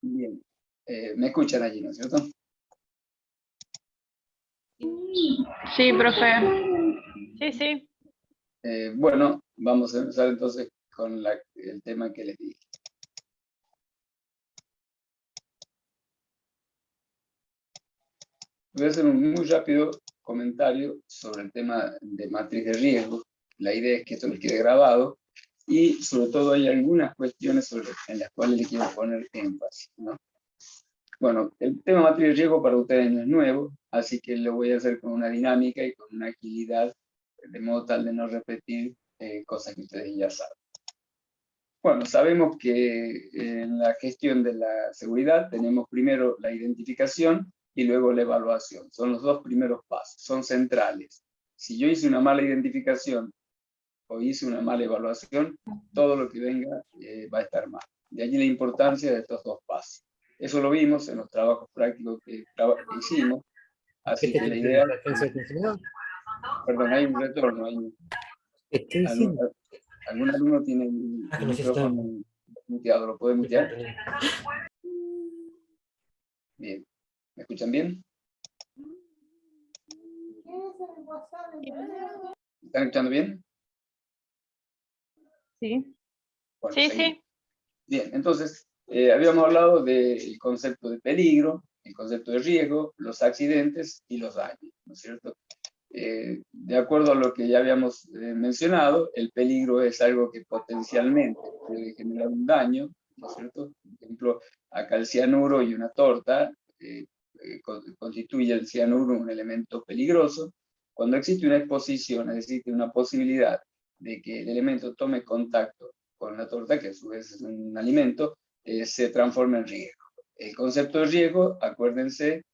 Bien. ¿Me escuchan allí, no es cierto? Sí, profe. Sí, sí. Bueno, vamos a empezar entonces con el tema que les dije. Voy a hacer un muy rápido comentario sobre el tema de matriz de riesgo. La idea es que esto les quede grabado y sobre todo hay algunas cuestiones en las cuales les quiero poner énfasis, ¿no? Bueno, el tema matriz de riesgo para ustedes no es nuevo, así que lo voy a hacer con una dinámica y con una agilidad, de modo tal de no repetir cosas que ustedes ya saben. Bueno, sabemos que en la gestión de la seguridad tenemos primero la identificación y luego la evaluación. Son los dos primeros pasos, son centrales. Si yo hice una mala identificación o hice una mala evaluación, todo lo que venga va a estar mal. De allí la importancia de estos dos pasos. Eso lo vimos en los trabajos prácticos que hicimos. Así que la idea... Perdón, hay un retorno. Algún alumno tiene el micrófono muteado, ¿lo puede mutear? Bien. ¿Me escuchan bien? ¿Me están escuchando bien? Sí. Bueno, Sí, seguimos. sí. Bien, entonces, habíamos hablado del concepto de peligro, el concepto de riesgo, los accidentes y los daños, ¿no es cierto? De acuerdo a lo que ya habíamos mencionado, el peligro es algo que potencialmente puede generar un daño, ¿no es cierto? Por ejemplo, acá el cianuro y una torta constituye el cianuro un elemento peligroso. Cuando existe una exposición, existe una posibilidad de que el elemento tome contacto con la torta, que a su vez es un alimento, se transforma en riesgo. El concepto de riesgo, acuérdense,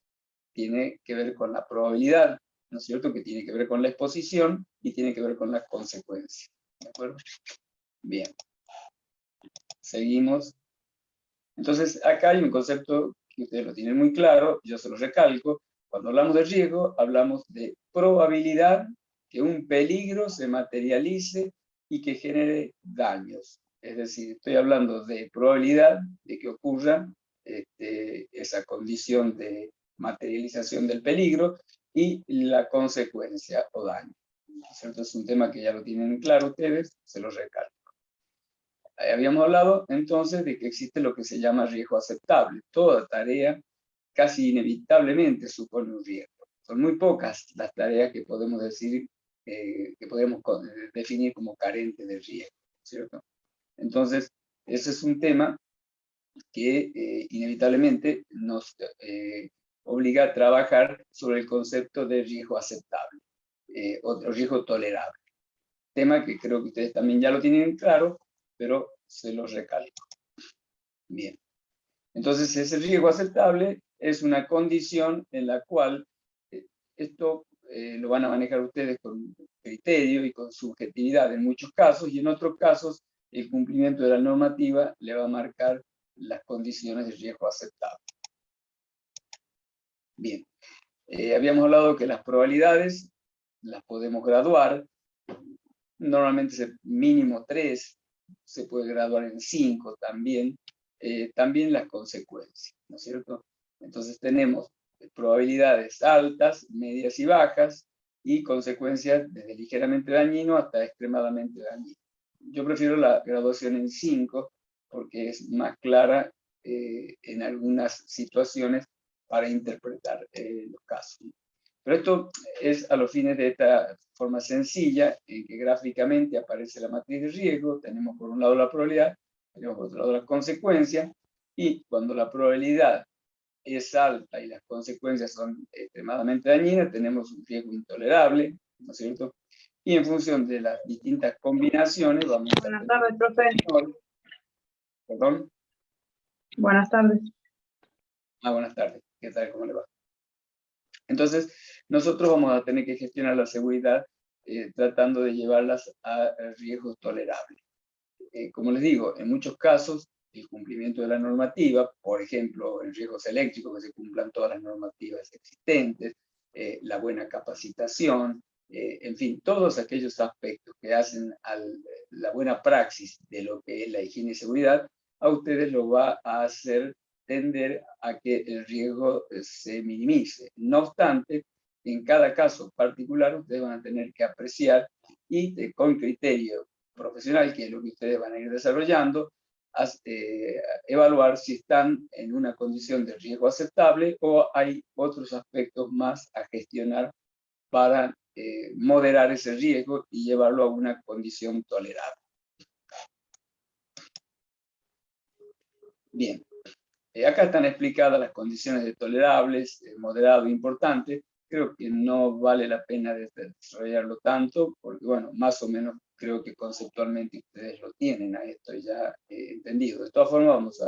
tiene que ver con la probabilidad, ¿no es cierto?, que tiene que ver con la exposición y tiene que ver con las consecuencias. ¿De acuerdo? Bien. Seguimos. Entonces, acá hay un concepto que ustedes lo tienen muy claro, yo se lo recalco. Cuando hablamos de riesgo, hablamos de probabilidad que un peligro se materialice y que genere daños. Es decir, estoy hablando de probabilidad de que ocurra esa condición de materialización del peligro y la consecuencia o daño. ¿Cierto? Es un tema que ya lo tienen claro ustedes, se lo recalco. Habíamos hablado entonces de que existe lo que se llama riesgo aceptable. Toda tarea casi inevitablemente supone un riesgo. Son muy pocas las tareas que podemos decir, que podemos definir como carentes de riesgo, ¿cierto? Entonces, ese es un tema que inevitablemente nos obliga a trabajar sobre el concepto de riesgo aceptable, o riesgo tolerable. Tema que creo que ustedes también ya lo tienen claro, pero se los recalco. Bien. Entonces, ese riesgo aceptable es una condición en la cual esto lo van a manejar ustedes con criterio y con subjetividad en muchos casos, y en otros casos el cumplimiento de la normativa le va a marcar las condiciones de riesgo aceptable. Bien. Habíamos hablado que las probabilidades las podemos graduar. Normalmente mínimo 3, se puede graduar en 5 también. También las consecuencias, ¿no es cierto? Entonces tenemos probabilidades altas, medias y bajas, y consecuencias desde ligeramente dañino hasta extremadamente dañino. Yo prefiero la graduación en 5 porque es más clara en algunas situaciones para interpretar los casos. Pero esto es a los fines de esta forma sencilla, en que gráficamente aparece la matriz de riesgo. Tenemos por un lado la probabilidad, tenemos por otro lado las consecuencias, y cuando la probabilidad es alta y las consecuencias son extremadamente dañinas, tenemos un riesgo intolerable, ¿no es cierto? Y en función de las distintas combinaciones vamos a tener... Buenas tardes, profe. ¿Perdón? Buenas tardes. Buenas tardes. ¿Qué tal? ¿Cómo le va? Entonces, nosotros vamos a tener que gestionar la seguridad tratando de llevarlas a riesgos tolerables. Como les digo, en muchos casos, el cumplimiento de la normativa, por ejemplo, en riesgos eléctricos, que se cumplan todas las normativas existentes, la buena capacitación, en fin, todos aquellos aspectos que hacen a la buena praxis de lo que es la higiene y seguridad, a ustedes lo va a hacer tender a que el riesgo se minimice. No obstante, en cada caso particular ustedes van a tener que apreciar y con criterio profesional, que es lo que ustedes van a ir desarrollando, evaluar si están en una condición de riesgo aceptable o hay otros aspectos más a gestionar para moderar ese riesgo y llevarlo a una condición tolerable. Bien, acá están explicadas las condiciones de tolerables, moderado e importante. Creo que no vale la pena desarrollarlo tanto, porque bueno, más o menos creo que conceptualmente ustedes lo tienen a esto ya entendido. De todas formas,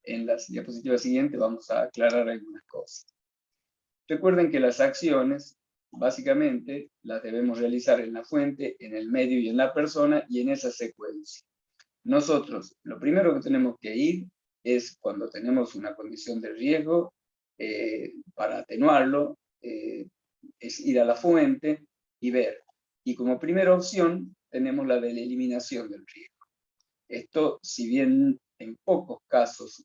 en las diapositivas siguientes vamos a aclarar algunas cosas. Recuerden que las acciones, básicamente, las debemos realizar en la fuente, en el medio y en la persona, y en esa secuencia. Nosotros, lo primero que tenemos que ir es cuando tenemos una condición de riesgo, para atenuarlo, es ir a la fuente y ver. Y como primera opción tenemos la de la eliminación del riesgo. Esto, si bien en pocos casos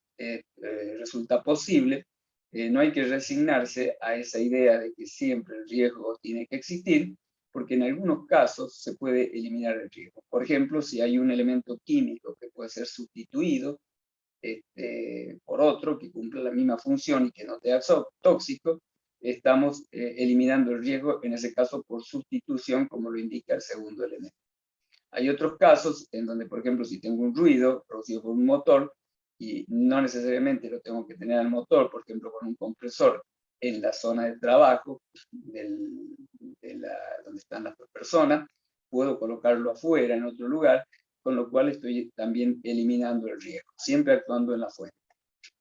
resulta posible, no hay que resignarse a esa idea de que siempre el riesgo tiene que existir, porque en algunos casos se puede eliminar el riesgo. Por ejemplo, si hay un elemento químico que puede ser sustituido por otro que cumple la misma función y que no sea tóxico, estamos eliminando el riesgo, en ese caso por sustitución, como lo indica el segundo elemento. Hay otros casos en donde, por ejemplo, si tengo un ruido producido por un motor, y no necesariamente lo tengo que tener al motor, por ejemplo, con un compresor en la zona de trabajo, donde están las personas, puedo colocarlo afuera, en otro lugar, con lo cual estoy también eliminando el riesgo, siempre actuando en la fuente.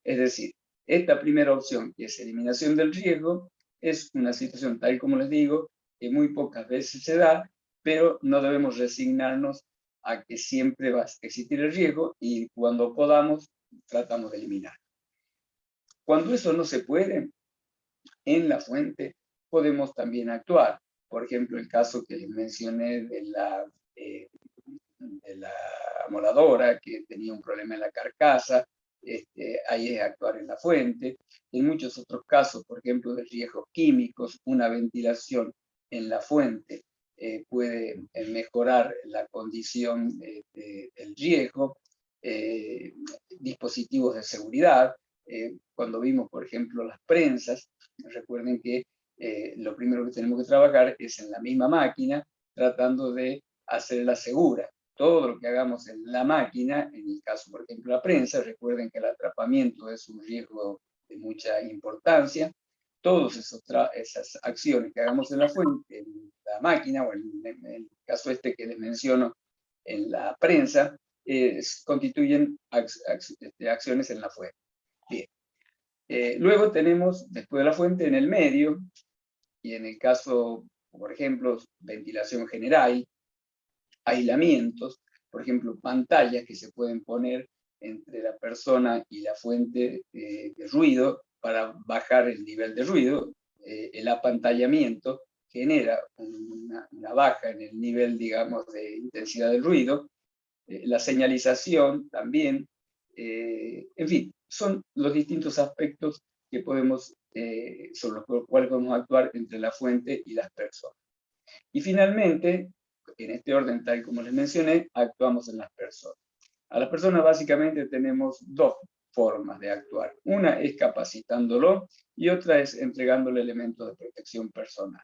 Es decir, esta primera opción, que es eliminación del riesgo, es una situación, tal como les digo, que muy pocas veces se da, pero no debemos resignarnos a que siempre va a existir el riesgo y cuando podamos, tratamos de eliminar. Cuando eso no se puede, en la fuente podemos también actuar. Por ejemplo, el caso que les mencioné de la amoladora que tenía un problema en la carcasa, ahí es actuar en la fuente. En muchos otros casos, por ejemplo, de riesgos químicos, una ventilación en la fuente puede mejorar la condición del riesgo. Dispositivos de seguridad, cuando vimos, por ejemplo, las prensas, recuerden que lo primero que tenemos que trabajar es en la misma máquina, tratando de hacerla segura. Todo lo que hagamos en la máquina, en el caso, por ejemplo, la prensa, recuerden que el atrapamiento es un riesgo de mucha importancia. Todas esas acciones que hagamos en la fuente, en la máquina, o en el caso que les menciono, en la prensa, constituyen acciones en la fuente. Bien. Luego tenemos, después de la fuente, en el medio, y en el caso, por ejemplo, ventilación general, aislamientos, por ejemplo, pantallas que se pueden poner entre la persona y la fuente de ruido para bajar el nivel de ruido. El apantallamiento genera una baja en el nivel, digamos, de intensidad del ruido. La señalización también. En fin, son los distintos aspectos que podemos, sobre los cuales podemos actuar entre la fuente y las personas. Y finalmente, en este orden tal como les mencioné, actuamos en las personas. A las personas básicamente tenemos dos formas de actuar. Una es capacitándolo y otra es entregándole elementos de protección personal.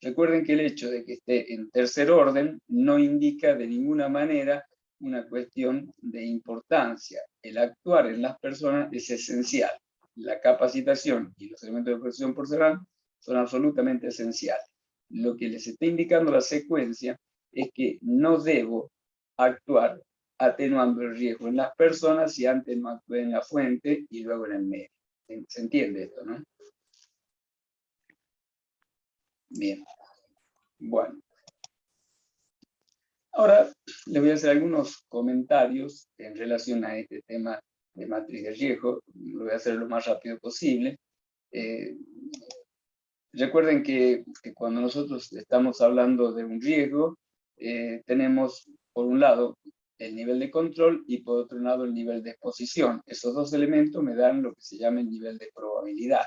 Recuerden que el hecho de que esté en tercer orden no indica de ninguna manera una cuestión de importancia. El actuar en las personas es esencial. La capacitación y los elementos de protección personal son absolutamente esenciales. Lo que les está indicando la secuencia es que no debo actuar atenuando el riesgo en las personas si antes no actué en la fuente y luego en el medio. ¿Se entiende esto, no? Bien. Bueno. Ahora les voy a hacer algunos comentarios en relación a este tema de matriz de riesgo. Lo voy a hacer lo más rápido posible. Recuerden que cuando nosotros estamos hablando de un riesgo, tenemos, por un lado, el nivel de control y por otro lado el nivel de exposición. Esos dos elementos me dan lo que se llama el nivel de probabilidad.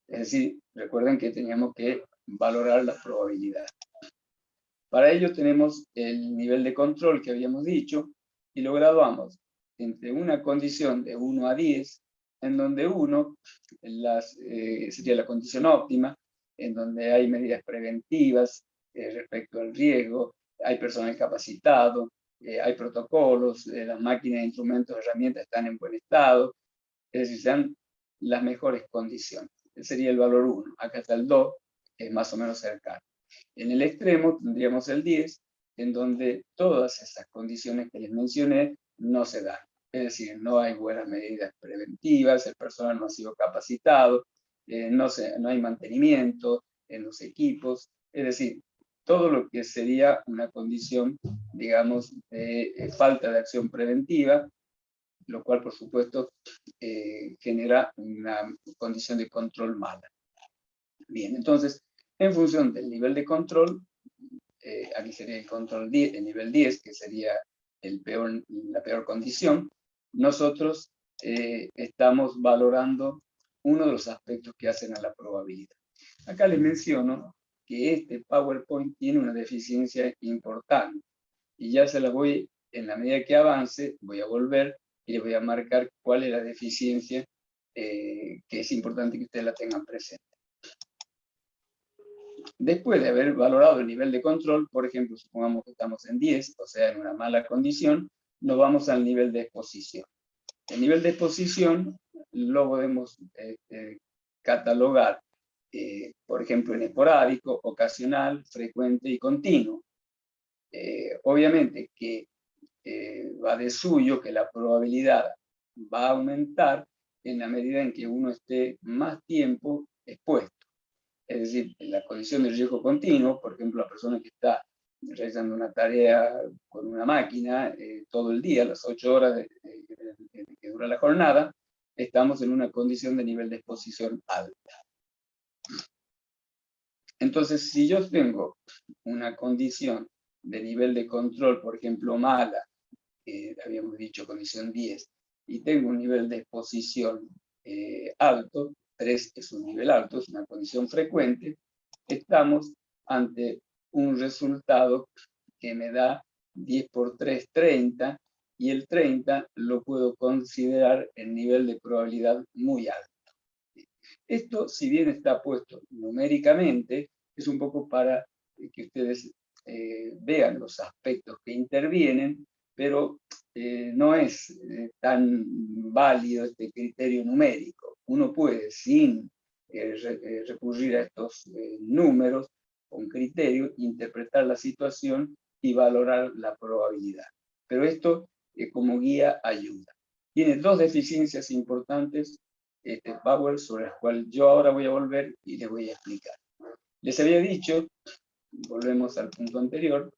Es decir, recuerden que teníamos que valorar la probabilidad. Para ello tenemos el nivel de control que habíamos dicho y lo graduamos entre una condición de 1 a 10, en donde 1 sería la condición óptima, en donde hay medidas preventivas respecto al riesgo, hay personal capacitado, hay protocolos, las máquinas, instrumentos, herramientas están en buen estado, es decir, sean las mejores condiciones. Ese sería el valor 1. Acá está el 2, que es más o menos cercano. En el extremo tendríamos el 10, en donde todas esas condiciones que les mencioné no se dan. Es decir, no hay buenas medidas preventivas, el personal no ha sido capacitado, no hay mantenimiento en los equipos, es decir, todo lo que sería una condición, digamos, de falta de acción preventiva, lo cual, por supuesto, genera una condición de control mala. Bien, entonces, en función del nivel de control, aquí sería el control 10, el nivel 10, que sería la peor condición, nosotros estamos valorando uno de los aspectos que hacen a la probabilidad. Acá les menciono que este PowerPoint tiene una deficiencia importante, y ya se la voy, en la medida que avance, voy a volver y les voy a marcar cuál es la deficiencia, que es importante que ustedes la tengan presente. Después de haber valorado el nivel de control, por ejemplo, supongamos que estamos en 10, o sea, en una mala condición, nos vamos al nivel de exposición. El nivel de exposición lo podemos catalogar, por ejemplo, en esporádico, ocasional, frecuente y continuo. Obviamente que va de suyo que la probabilidad va a aumentar en la medida en que uno esté más tiempo expuesto. Es decir, en la condición de riesgo continuo, por ejemplo, la persona que está realizando una tarea con una máquina todo el día, las 8 horas que dura la jornada, estamos en una condición de nivel de exposición alta. Entonces, si yo tengo una condición de nivel de control, por ejemplo, mala, habíamos dicho condición 10, y tengo un nivel de exposición alto, 3 es un nivel alto, es una condición frecuente, estamos ante un resultado que me da 10 por 3, 30, y el 30 lo puedo considerar el nivel de probabilidad muy alto. Esto, si bien está puesto numéricamente, es un poco para que ustedes vean los aspectos que intervienen, pero no es tan válido este criterio numérico. Uno puede, sin recurrir a estos números, con criterio, interpretar la situación y valorar la probabilidad. Pero esto, como guía, ayuda. Tiene dos deficiencias importantes Power, sobre las cuales yo ahora voy a volver y les voy a explicar. Les había dicho, volvemos al punto anterior,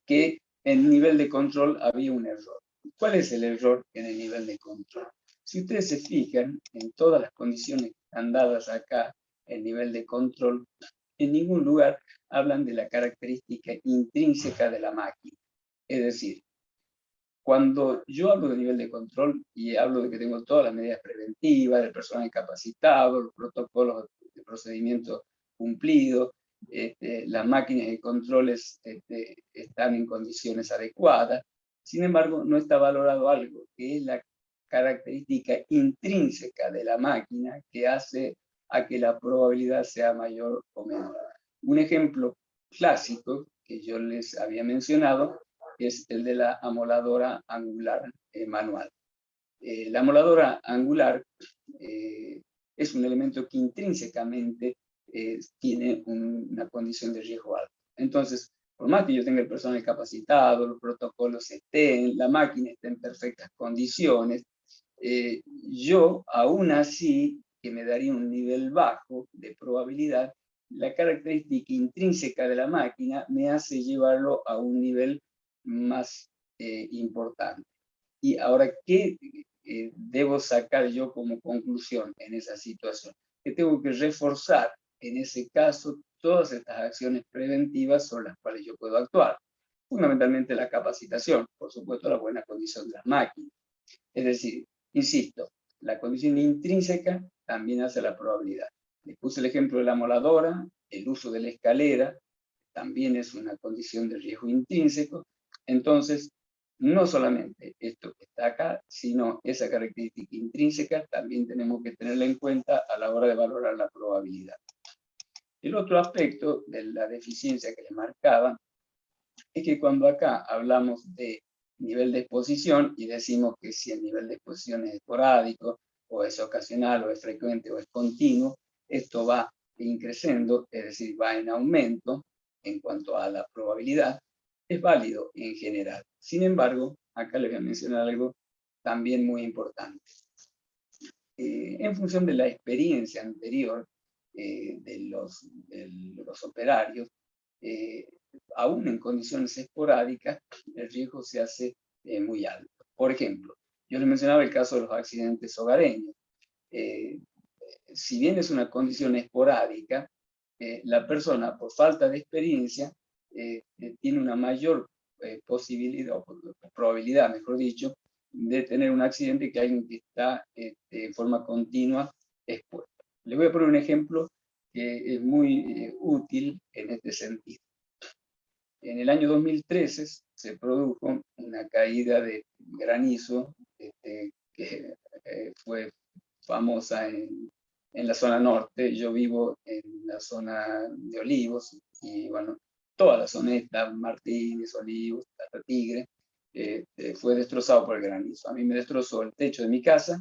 que en el nivel de control había un error. ¿Cuál es el error en el nivel de control? Si ustedes se fijan en todas las condiciones que están dadas acá, el nivel de control, en ningún lugar hablan de la característica intrínseca de la máquina. Es decir, cuando yo hablo de nivel de control y hablo de que tengo todas las medidas preventivas, del personal capacitado, los protocolos de procedimiento cumplidos, las máquinas de controles están en condiciones adecuadas, sin embargo, no está valorado algo, que es la característica intrínseca de la máquina que hace a que la probabilidad sea mayor o menor. Un ejemplo clásico que yo les había mencionado es el de la amoladora angular manual. La amoladora angular es un elemento que intrínsecamente tiene una condición de riesgo alto. Entonces, por más que yo tenga el personal capacitado, los protocolos estén, la máquina esté en perfectas condiciones, yo aún así, que me daría un nivel bajo de probabilidad, la característica intrínseca de la máquina me hace llevarlo a un nivel más importante. Y ahora, ¿qué debo sacar yo como conclusión en esa situación? Que tengo que reforzar, en ese caso, todas estas acciones preventivas sobre las cuales yo puedo actuar. fundamentalmente la capacitación, por supuesto la buena condición de las máquinas. Es decir, insisto, la condición intrínseca también hace la probabilidad. Les puse el ejemplo de la moladora, el uso de la escalera, también es una condición de riesgo intrínseco. Entonces, no solamente esto que está acá, sino esa característica intrínseca también tenemos que tenerla en cuenta a la hora de valorar la probabilidad. El otro aspecto de la deficiencia que le marcaba es que cuando acá hablamos de nivel de exposición y decimos que si el nivel de exposición es esporádico, o es ocasional, o es frecuente, o es continuo, esto va increciendo, es decir, va en aumento en cuanto a la probabilidad, es válido en general. Sin embargo, acá les voy a mencionar algo también muy importante. En función de la experiencia anterior de los operarios, aún en condiciones esporádicas, el riesgo se hace muy alto. Por ejemplo, yo les mencionaba el caso de los accidentes hogareños. Si bien es una condición esporádica, la persona, por falta de experiencia, tiene una mayor posibilidad, o probabilidad, mejor dicho, de tener un accidente que alguien que está en forma continua expuesto. Les voy a poner un ejemplo que es muy útil en este sentido. En el año 2013 se produjo una caída de granizo que fue famosa en la zona norte. Yo vivo en la zona de Olivos, y bueno, toda la zona esta, Martínez, Olivos, hasta Tigre, fue destrozado por el granizo. A mí me destrozó el techo de mi casa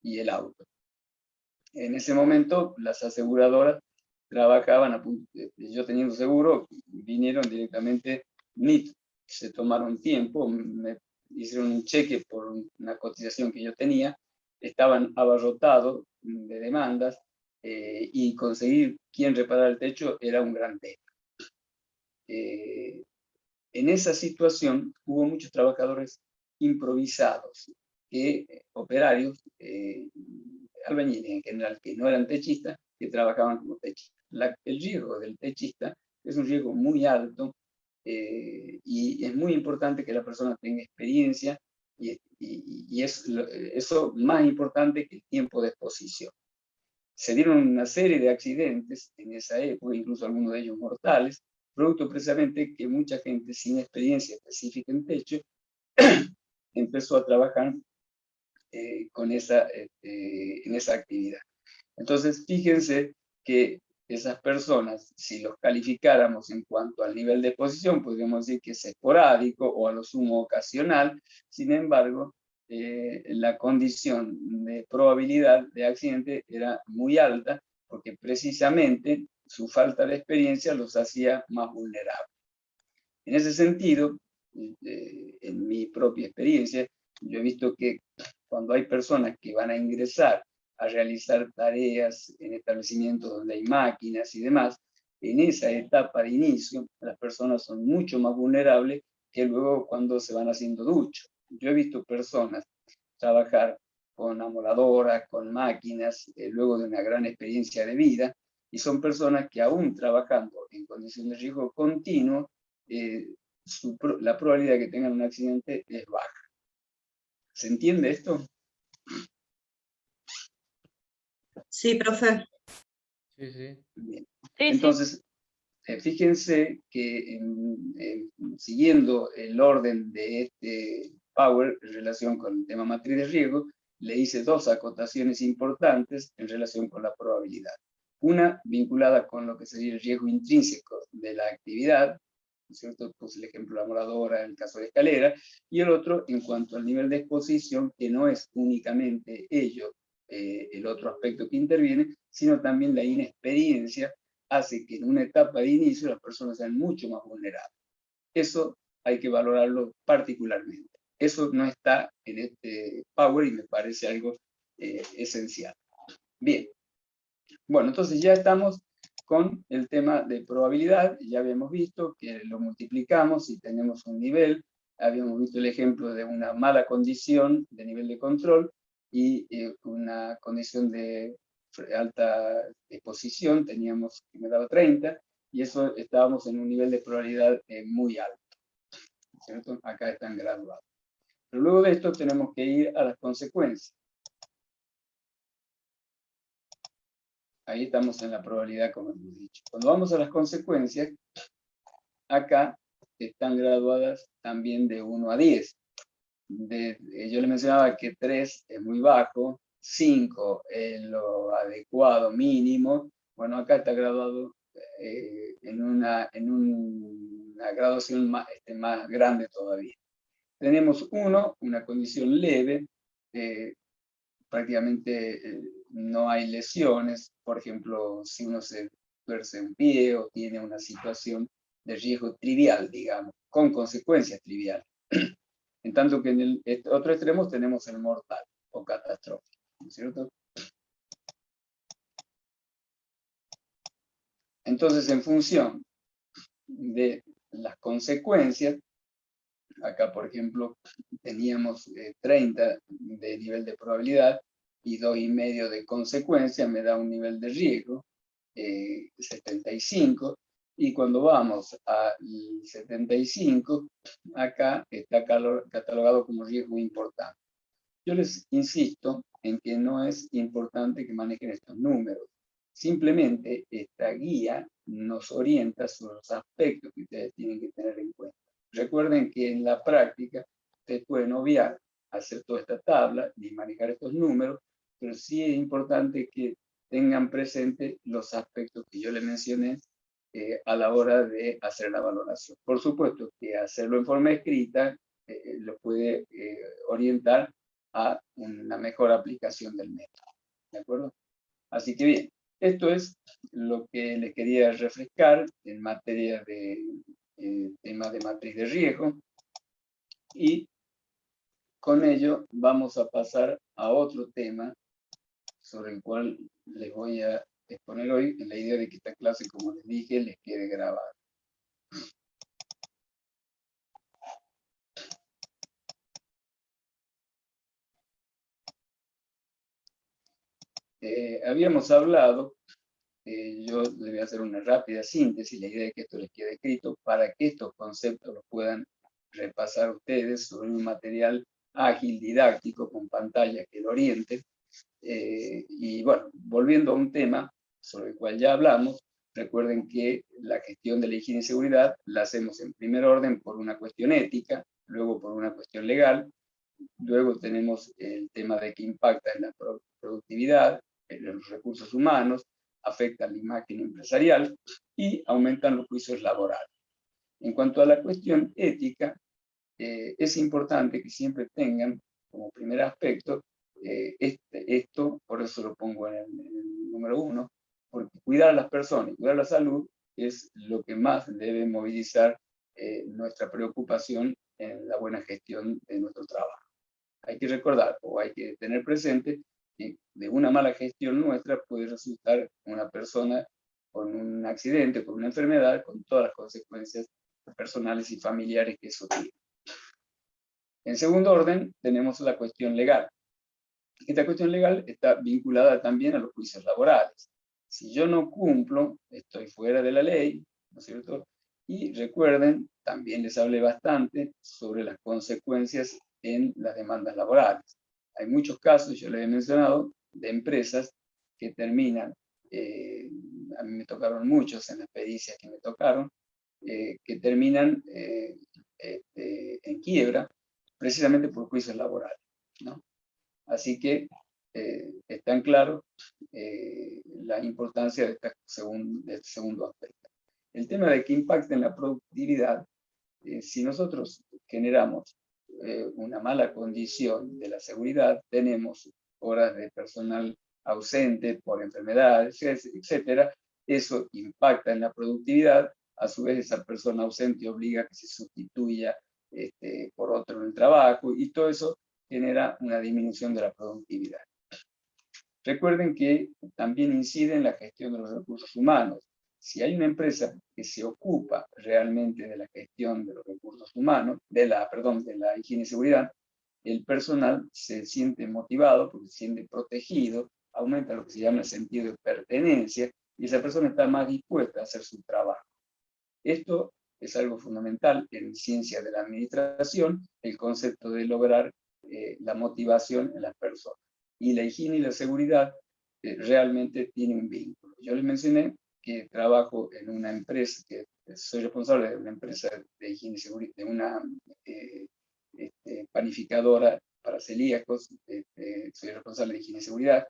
y el auto. En ese momento, las aseguradoras trabajaban, yo teniendo seguro, vinieron directamente, ni se tomaron tiempo, me hicieron un cheque por una cotización que yo tenía, estaban abarrotados de demandas, y conseguir quién reparara el techo era un gran tema. En esa situación hubo muchos trabajadores improvisados, operarios, albañiles en general, que no eran techistas, que trabajaban como techistas. El riesgo del techista es un riesgo muy alto, y es muy importante que la persona tenga experiencia, y es eso más importante que el tiempo de exposición. Se dieron una serie de accidentes en esa época, incluso algunos de ellos mortales, producto precisamente que mucha gente sin experiencia específica en techo empezó a trabajar en esa actividad. Entonces, fíjense que esas personas, si los calificáramos en cuanto al nivel de exposición, podríamos decir que es esporádico o a lo sumo ocasional. Sin embargo, la condición de probabilidad de accidente era muy alta, porque precisamente su falta de experiencia los hacía más vulnerables. En ese sentido, en mi propia experiencia, yo he visto que cuando hay personas que van a ingresar a realizar tareas en establecimientos donde hay máquinas y demás, en esa etapa de inicio, las personas son mucho más vulnerables que luego cuando se van haciendo ducho. Yo he visto personas trabajar con amoladoras, con máquinas, luego de una gran experiencia de vida, y son personas que aún trabajando en condiciones de riesgo continuo, la probabilidad de que tengan un accidente es baja. ¿Se entiende esto? Sí, profe. Sí, sí. Bien. Sí, Entonces, fíjense que siguiendo el orden de este Power en relación con el tema matriz de riesgo, le hice dos acotaciones importantes en relación con la probabilidad. Una vinculada con lo que sería el riesgo intrínseco de la actividad, ¿no es cierto? Puse el ejemplo de la moradora, en el caso de escalera, y el otro en cuanto al nivel de exposición, que no es únicamente ello, el otro aspecto que interviene, sino también la inexperiencia hace que en una etapa de inicio las personas sean mucho más vulnerables. Eso hay que valorarlo particularmente. Eso no está en este Power y me parece algo esencial. Bien. Bueno, entonces ya estamos con el tema de probabilidad. Ya habíamos visto que lo multiplicamos y tenemos un nivel. Habíamos visto el ejemplo de una mala condición de nivel de control y una condición de alta exposición, teníamos que me daba 30, y eso estábamos en un nivel de probabilidad muy alto. ¿cierto? Acá están graduados. Pero luego de esto tenemos que ir a las consecuencias. Ahí estamos en la probabilidad, como hemos dicho. Cuando vamos a las consecuencias, acá están graduadas también de 1 a 10. Yo le mencionaba que 3 es muy bajo, 5 es lo adecuado mínimo. Bueno, acá está graduado en una graduación más grande todavía. Tenemos 1, una condición leve, prácticamente no hay lesiones. Por ejemplo, si uno se tuerce un pie o tiene una situación de riesgo trivial, digamos, con consecuencias triviales. En tanto que en el otro extremo tenemos el mortal o catastrófico, ¿no es cierto? Entonces, en función de las consecuencias, acá, por ejemplo, teníamos 30 de nivel de probabilidad y 2,5 de consecuencia, me da un nivel de riesgo, 75, y cuando vamos al 75, acá está catalogado como riesgo importante. Yo les insisto en que no es importante que manejen estos números. Simplemente esta guía nos orienta sobre los aspectos que ustedes tienen que tener en cuenta. Recuerden que en la práctica ustedes pueden obviar hacer toda esta tabla y manejar estos números, pero sí es importante que tengan presente los aspectos que yo les mencioné a la hora de hacer la valoración. Por supuesto que hacerlo en forma escrita lo puede orientar a una mejor aplicación del método. ¿De acuerdo? Así que bien, esto es lo que les quería refrescar en materia de tema de matriz de riesgo. Y con ello vamos a pasar a otro tema sobre el cual les voy a exponer hoy, en la idea de que esta clase, como les dije, les quede grabada. Habíamos hablado, yo les voy a hacer una rápida síntesis, la idea es que esto les quede escrito para que estos conceptos los puedan repasar ustedes sobre un material ágil, didáctico, con pantalla que lo oriente. Y bueno, volviendo a un tema sobre el cual ya hablamos, recuerden que la gestión de la higiene y seguridad la hacemos en primer orden por una cuestión ética, luego por una cuestión legal, luego tenemos el tema de que impacta en la productividad, en los recursos humanos, afecta la imagen empresarial y aumentan los juicios laborales. En cuanto a la cuestión ética, es importante que siempre tengan como primer aspecto esto, por eso lo pongo en el número 1, porque cuidar a las personas y cuidar la salud es lo que más debe movilizar nuestra preocupación en la buena gestión de nuestro trabajo. Hay que recordar o hay que tener presente que de una mala gestión nuestra puede resultar una persona con un accidente, con una enfermedad, con todas las consecuencias personales y familiares que eso tiene. En segundo orden, tenemos la cuestión legal. Esta cuestión legal está vinculada también a los juicios laborales. Si yo no cumplo, estoy fuera de la ley, ¿no es cierto? Y recuerden, también les hablé bastante sobre las consecuencias en las demandas laborales. Hay muchos casos, yo les he mencionado, de empresas que terminan, a mí me tocaron muchos en las pericias que me tocaron, que terminan en quiebra, precisamente por juicios laborales, ¿no? Así que está en claro la importancia de este segundo aspecto. El tema de que impacta en la productividad, si nosotros generamos una mala condición de la seguridad, tenemos horas de personal ausente por enfermedades, etcétera, eso impacta en la productividad. A su vez, esa persona ausente obliga a que se sustituya por otro en el trabajo, y todo eso genera una disminución de la productividad. Recuerden que también incide en la gestión de los recursos humanos. Si hay una empresa que se ocupa realmente de la gestión de los recursos humanos, de la higiene y seguridad, el personal se siente motivado porque se siente protegido, aumenta lo que se llama el sentido de pertenencia, y esa persona está más dispuesta a hacer su trabajo. Esto es algo fundamental en ciencia de la administración, el concepto de lograr la motivación en las personas. Y la higiene y la seguridad realmente tienen un vínculo. Yo les mencioné que trabajo en una empresa, que soy responsable de una empresa de higiene y seguridad, de una panificadora para celíacos, soy responsable de higiene y seguridad.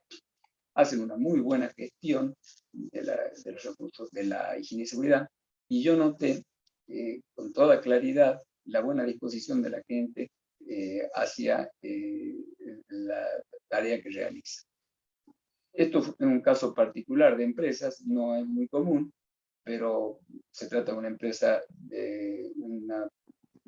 Hacen una muy buena gestión de los recursos de la higiene y seguridad, y yo noté con toda claridad la buena disposición de la gente hacia la tarea que realiza. Esto es un caso particular de empresas, no es muy común, pero se trata de una empresa de una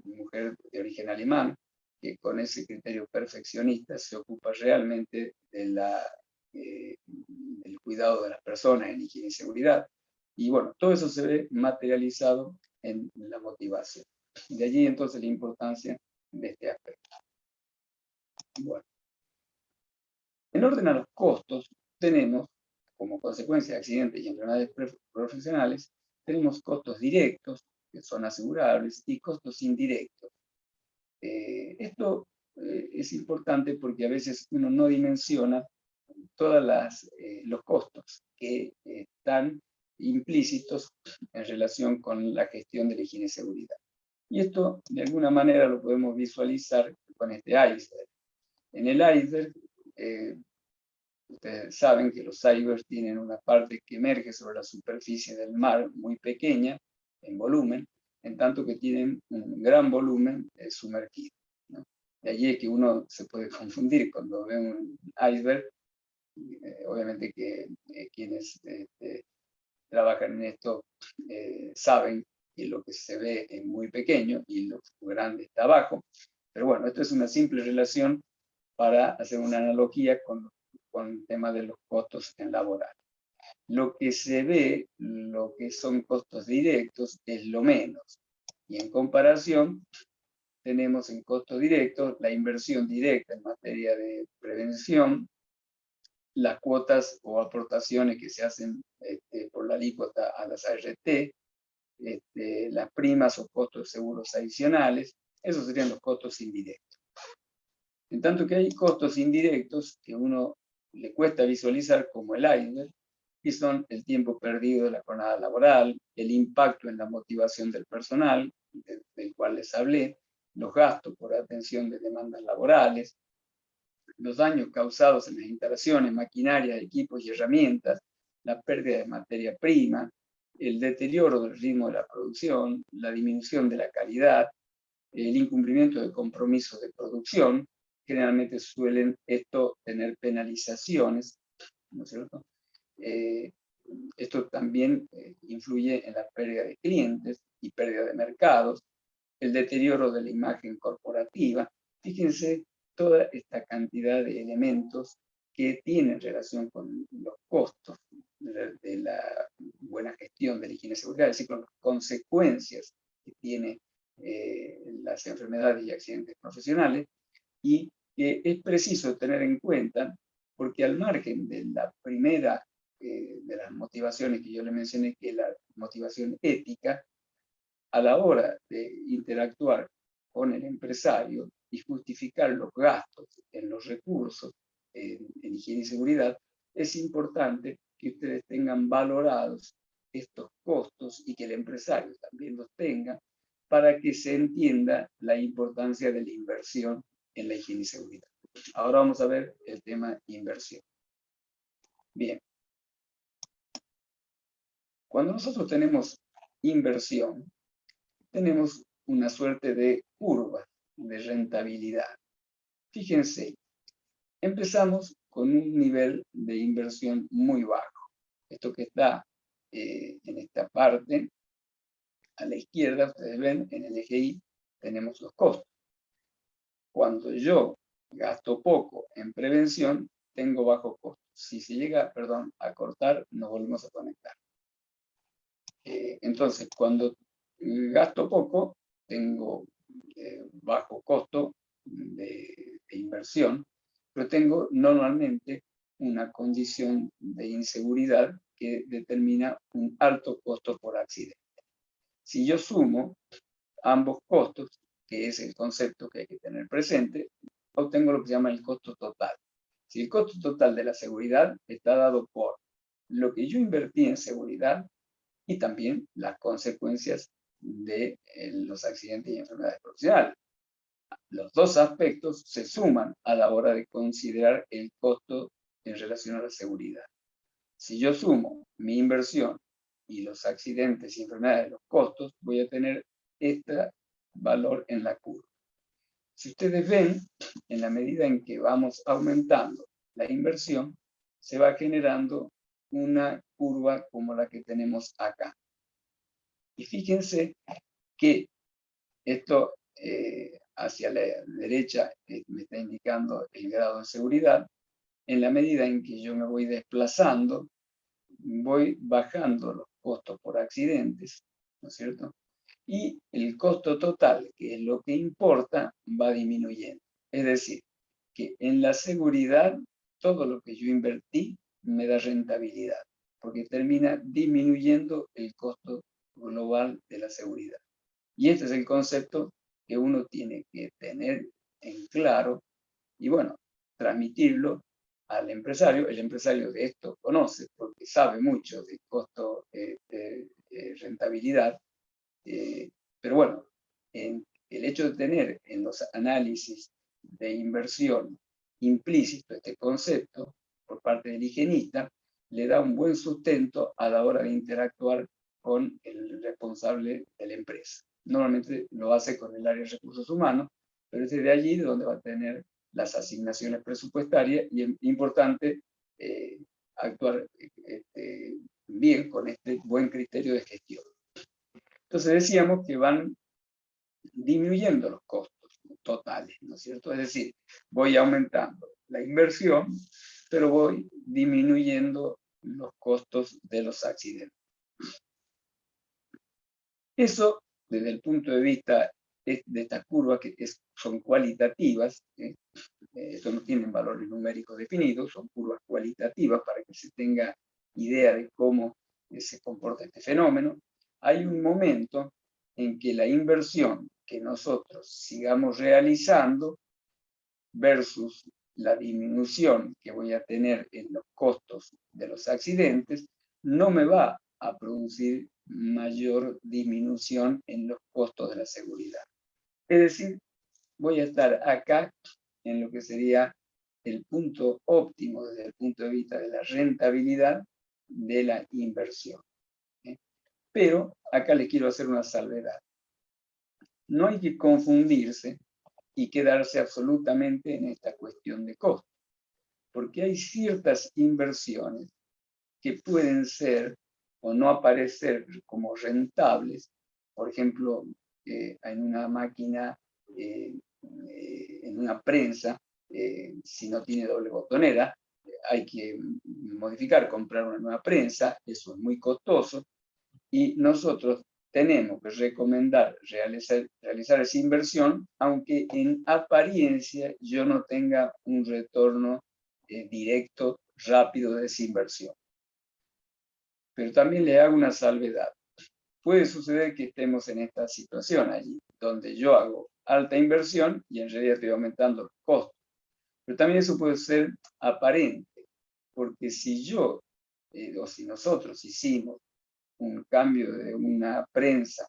mujer de origen alemán, que con ese criterio perfeccionista se ocupa realmente de del cuidado de las personas en higiene y seguridad. Y bueno, todo eso se ve materializado en la motivación. De allí entonces la importancia de este aspecto. Bueno, en orden a los costos, tenemos, como consecuencia de accidentes y enfermedades profesionales, tenemos costos directos, que son asegurables, y costos indirectos. Esto es importante porque a veces uno no dimensiona todos los costos que están implícitos en relación con la gestión de la higiene y seguridad. Y esto, de alguna manera, lo podemos visualizar con este iceberg. En el iceberg, ustedes saben que los icebergs tienen una parte que emerge sobre la superficie del mar muy pequeña en volumen, en tanto que tienen un gran volumen sumergido, ¿no? De allí es que uno se puede confundir cuando ve un iceberg. Obviamente que quienes trabajan en esto saben que lo que se ve es muy pequeño y lo grande está abajo. Pero bueno, esto es una simple relación para hacer una analogía con el tema de los costos en laboral. Lo que se ve, lo que son costos directos, es lo menos. Y en comparación, tenemos en costos directos la inversión directa en materia de prevención, las cuotas o aportaciones que se hacen por la alícuota a las ART, las primas o costos de seguros adicionales, esos serían los costos indirectos. En tanto que hay costos indirectos que uno le cuesta visualizar como el iceberg, y son el tiempo perdido de la jornada laboral, el impacto en la motivación del personal, del cual les hablé, los gastos por atención de demandas laborales, los daños causados en las instalaciones, maquinaria, equipos y herramientas, la pérdida de materia prima, el deterioro del ritmo de la producción, la disminución de la calidad, el incumplimiento de compromisos de producción. Generalmente suelen tener penalizaciones, ¿no es cierto? Esto también influye en la pérdida de clientes y pérdida de mercados, el deterioro de la imagen corporativa. Fíjense toda esta cantidad de elementos que tienen relación con los costos de la buena gestión de la higiene y seguridad, es decir, con las consecuencias que tiene las enfermedades y accidentes profesionales, y que es preciso tener en cuenta porque al margen de la primera de las motivaciones que yo le mencioné, que es la motivación ética, a la hora de interactuar con el empresario y justificar los gastos en los recursos en higiene y seguridad, es importante que ustedes tengan valorados estos costos y que el empresario también los tenga para que se entienda la importancia de la inversión en la higiene y seguridad. Ahora vamos a ver el tema inversión. Bien. Cuando nosotros tenemos inversión, tenemos una suerte de curva de rentabilidad. Fíjense, empezamos con un nivel de inversión muy bajo. Esto que está en esta parte, a la izquierda, ustedes ven, en el eje Y tenemos los costos. Cuando yo gasto poco en prevención, tengo bajo costo. Si se llega, a cortar, nos volvemos a conectar. Entonces, cuando gasto poco, tengo bajo costo de inversión, pero tengo normalmente una condición de inseguridad que determina un alto costo por accidente. Si yo sumo ambos costos, que es el concepto que hay que tener presente, obtengo lo que se llama el costo total. Si el costo total de la seguridad está dado por lo que yo invertí en seguridad y también las consecuencias de los accidentes y enfermedades profesionales. Los dos aspectos se suman a la hora de considerar el costo en relación a la seguridad. Si yo sumo mi inversión y los accidentes y enfermedades de los costos, voy a tener este valor en la curva. Si ustedes ven, en la medida en que vamos aumentando la inversión, se va generando una curva como la que tenemos acá. Y fíjense que esto hacia la derecha me está indicando el grado de seguridad. En la medida en que yo me voy desplazando, voy bajando los costos por accidentes, ¿no es cierto? Y el costo total, que es lo que importa, va disminuyendo. Es decir, que en la seguridad, todo lo que yo invertí me da rentabilidad, porque termina disminuyendo el costo global de la seguridad. Y este es el concepto que uno tiene que tener en claro y, bueno, transmitirlo al empresario. El empresario de esto conoce porque sabe mucho de costo, rentabilidad, pero bueno, el hecho de tener en los análisis de inversión implícito este concepto por parte del higienista le da un buen sustento a la hora de interactuar con el responsable de la empresa. Normalmente lo hace con el área de recursos humanos, pero es de allí donde va a tener las asignaciones presupuestarias y es importante actuar bien con este buen criterio de gestión. Entonces decíamos que van disminuyendo los costos totales, ¿no es cierto? Es decir, voy aumentando la inversión, pero voy disminuyendo los costos de los accidentes. Eso, desde el punto de vista de estas curvas, que son cualitativas, esto no tienen valores numéricos definidos, son curvas cualitativas para que se tenga idea de cómo se comporta este fenómeno. Hay un momento en que la inversión que nosotros sigamos realizando versus la disminución que voy a tener en los costos de los accidentes no me va a producir mayor disminución en los costos de la seguridad. Es decir, voy a estar acá en lo que sería el punto óptimo desde el punto de vista de la rentabilidad de la inversión. Pero acá les quiero hacer una salvedad. No hay que confundirse y quedarse absolutamente en esta cuestión de costo, porque hay ciertas inversiones que pueden ser o no aparecer como rentables. Por ejemplo, en una máquina, en una prensa, si no tiene doble botonera, hay que modificar, comprar una nueva prensa, eso es muy costoso, y nosotros tenemos que recomendar realizar esa inversión, aunque en apariencia yo no tenga un retorno directo, rápido de esa inversión. Pero también le hago una salvedad. Puede suceder que estemos en esta situación allí, donde yo hago alta inversión y en realidad estoy aumentando los costos. Pero también eso puede ser aparente, porque si yo, o si nosotros hicimos un cambio de una prensa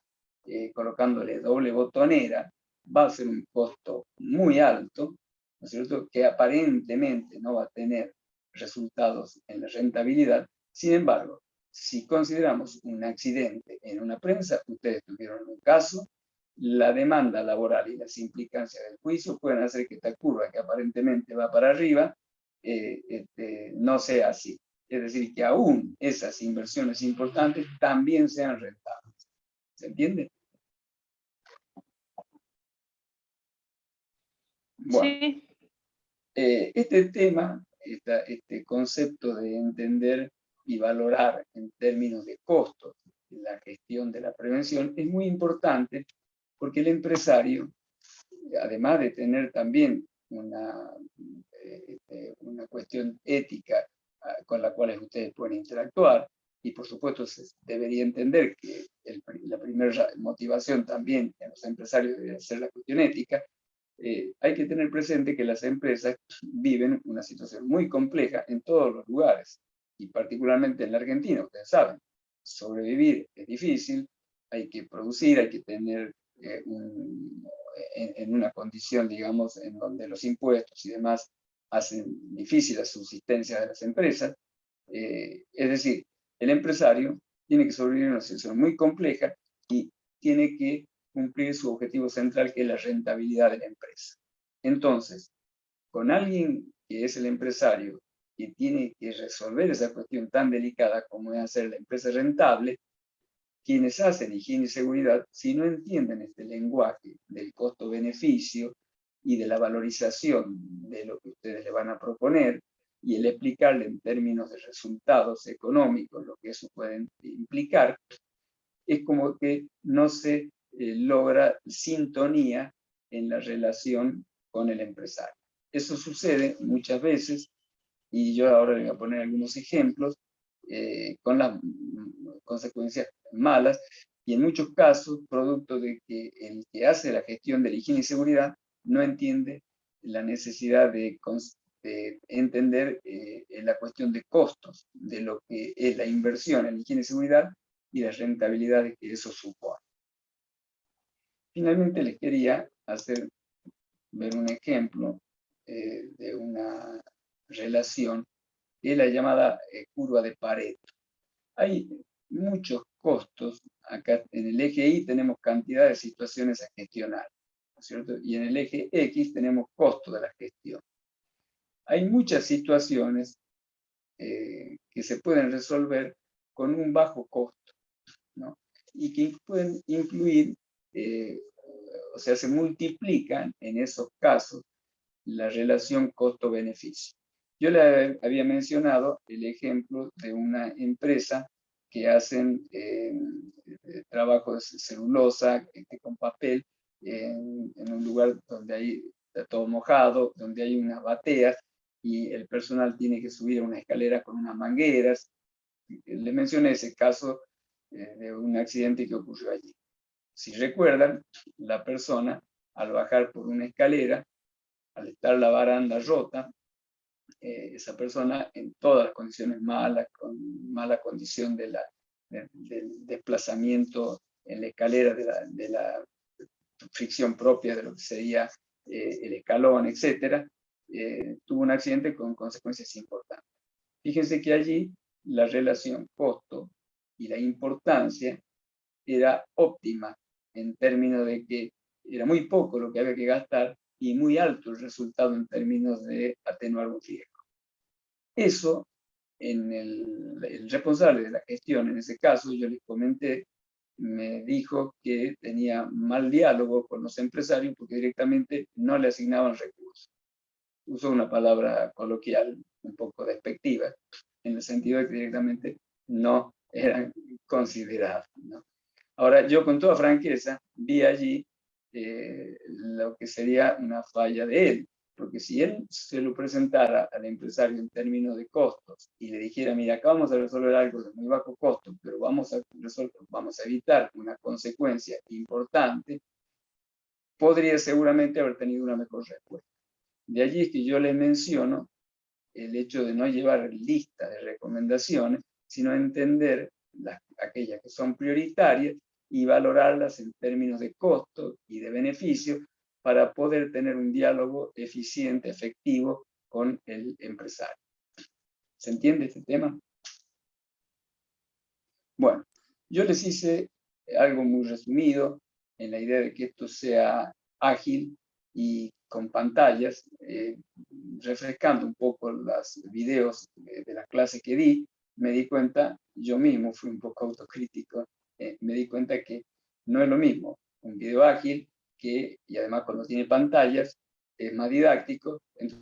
colocándole doble botonera, va a ser un costo muy alto, ¿no es cierto?, que aparentemente no va a tener resultados en la rentabilidad. Sin embargo, si consideramos un accidente en una prensa, ustedes tuvieron un caso, la demanda laboral y las implicancias del juicio pueden hacer que esta curva que aparentemente va para arriba no sea así. Es decir, que aún esas inversiones importantes también sean rentables. ¿Se entiende? Bueno, Sí, este tema, este concepto de entender y valorar en términos de costos la gestión de la prevención es muy importante porque el empresario, además de tener también una cuestión ética con la cual ustedes pueden interactuar, y por supuesto se debería entender que la primera motivación también en los empresarios debe ser la cuestión ética, hay que tener presente que las empresas viven una situación muy compleja en todos los lugares, y particularmente en la Argentina, ustedes saben, sobrevivir es difícil, hay que producir, hay que tener en una condición, digamos, en donde los impuestos y demás hacen difícil la subsistencia de las empresas. Es decir, el empresario tiene que sobrevivir en una situación muy compleja y tiene que cumplir su objetivo central, que es la rentabilidad de la empresa. Entonces, con alguien que es el empresario que tiene que resolver esa cuestión tan delicada como es hacer la empresa rentable, quienes hacen higiene y seguridad, si no entienden este lenguaje del costo-beneficio y de la valorización de lo que ustedes le van a proponer, y el explicarle en términos de resultados económicos lo que eso puede implicar, es como que no se logra sintonía en la relación con el empresario. Eso sucede muchas veces, y yo ahora les voy a poner algunos ejemplos, con las consecuencias malas, y en muchos casos producto de que el que hace la gestión de la higiene y seguridad no entiende la necesidad de entender la cuestión de costos de lo que es la inversión en higiene y seguridad y las rentabilidades que eso supone. Finalmente les quería ver un ejemplo de una relación que es la llamada curva de Pareto. Hay muchos costos. Acá en el eje Y tenemos cantidad de situaciones a gestionar, ¿no es cierto? Y en el eje X tenemos costo de la gestión. Hay muchas situaciones que se pueden resolver con un bajo costo, ¿no? Y que pueden incluir, o sea, se multiplican en esos casos la relación costo-beneficio. Yo le había mencionado el ejemplo de una empresa que hacen trabajo de celulosa con papel en un lugar donde hay está todo mojado, donde hay unas bateas y el personal tiene que subir a una escalera con unas mangueras. Le mencioné ese caso de un accidente que ocurrió allí. Si recuerdan, la persona al bajar por una escalera, al estar la baranda rota, esa persona en todas las condiciones malas, con mala condición del desplazamiento en la escalera, de la fricción propia de lo que sería el escalón, etc., tuvo un accidente con consecuencias importantes. Fíjense que allí la relación costo y la importancia era óptima en términos de que era muy poco lo que había que gastar y muy alto el resultado en términos de atenuar un riesgo. Eso, en el responsable de la gestión, en ese caso, yo les comenté, me dijo que tenía mal diálogo con los empresarios porque directamente no le asignaban recursos. Usó una palabra coloquial un poco despectiva, en el sentido de que directamente no eran considerados, ¿no? Ahora, yo con toda franqueza vi allí lo que sería una falla de él, porque si él se lo presentara al empresario en términos de costos y le dijera, mira, acá vamos a resolver algo de muy bajo costo, pero vamos a evitar una consecuencia importante, podría seguramente haber tenido una mejor respuesta. De allí es que yo le menciono el hecho de no llevar lista de recomendaciones, sino entender aquellas que son prioritarias y valorarlas en términos de costo y de beneficio para poder tener un diálogo eficiente, efectivo con el empresario. ¿Se entiende este tema? Bueno, yo les hice algo muy resumido en la idea de que esto sea ágil y con pantallas, refrescando un poco los videos de la clase que di, me di cuenta, yo mismo fui un poco autocrítico, me di cuenta que no es lo mismo un video ágil y además cuando tiene pantallas es más didáctico, entonces